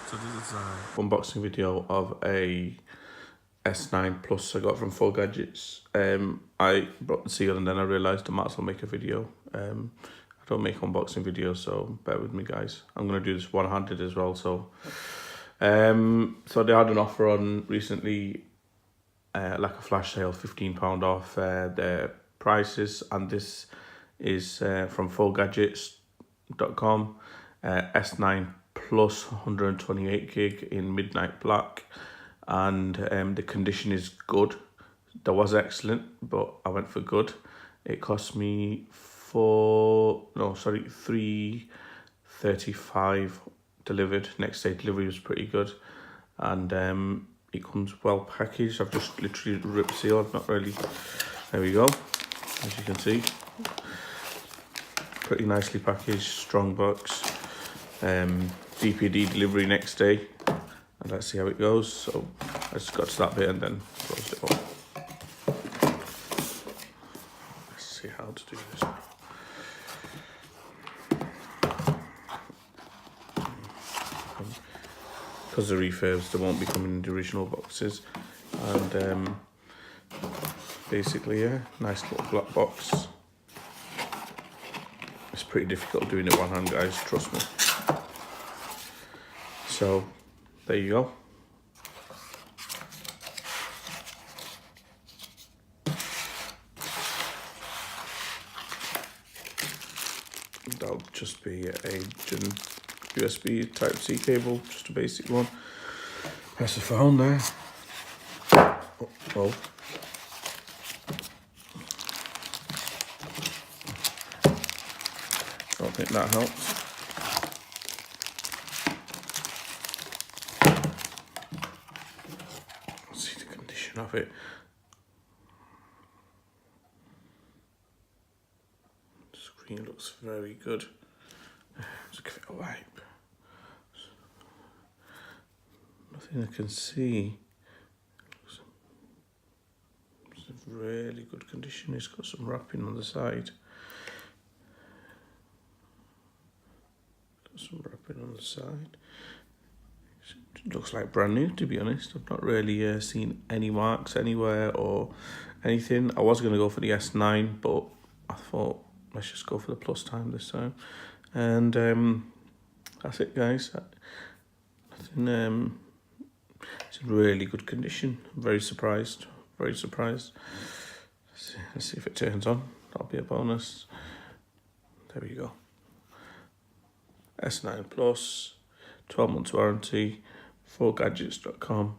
So this is an unboxing video of a S9 Plus I got from 4Gadgets. I brought the seal and then I realised I might as well make a video. I don't make unboxing videos, so bear with me guys. I'm going to do this one-handed as well. So they had an offer on recently, like a flash sale, £15 off their prices, and this is from 4gadgets.com, S9 Plus 128 gig in midnight black, and the condition is good. That was excellent, but I went for good. It cost me $335 delivered. Next day delivery was pretty good, and it comes well packaged. I've just literally ripped seal. I've not really. There we go. As you can see, pretty nicely packaged, strong box. DPD delivery next day, and let's see how it goes. So I just got to that bit and then closed it up. Let's see how to do this now. Because the refurbs, they won't be coming in the original boxes, and basically, yeah, nice little black box. It's pretty difficult doing it one hand, guys, trust me. So there you go. That'll just be a USB Type-C cable, just a basic one. Press the phone there. Oh. Don't think that helps. Let's see the condition of it. The screen looks very good. Just give it a wipe. Nothing I can see. It's in really good condition. It's got some wrapping on the side. Some wrapping on the side. It looks like brand new, to be honest. I've not really seen any marks anywhere or anything. I was going to go for the S9, but I thought let's just go for the Plus time this time. And that's it, guys. Nothing. It's in really good condition. I'm very surprised. Very surprised. Let's see if it turns on. That'll be a bonus. There we go. S9 Plus, 12 months warranty, 4gadgets.com.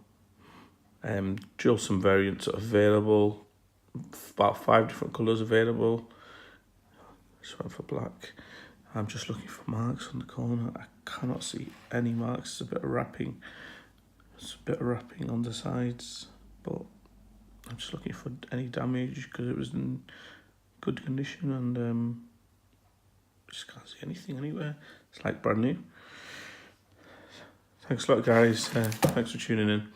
Dual SIM variants are available, about 5 different colours available. Just went for black. I'm just looking for marks on the corner. I cannot see any marks. It's a bit of wrapping. It's a bit of wrapping on the sides, but I'm just looking for any damage because it was in good condition, and just can't see anything anywhere. It's like brand new. Thanks a lot, guys. Thanks for tuning in.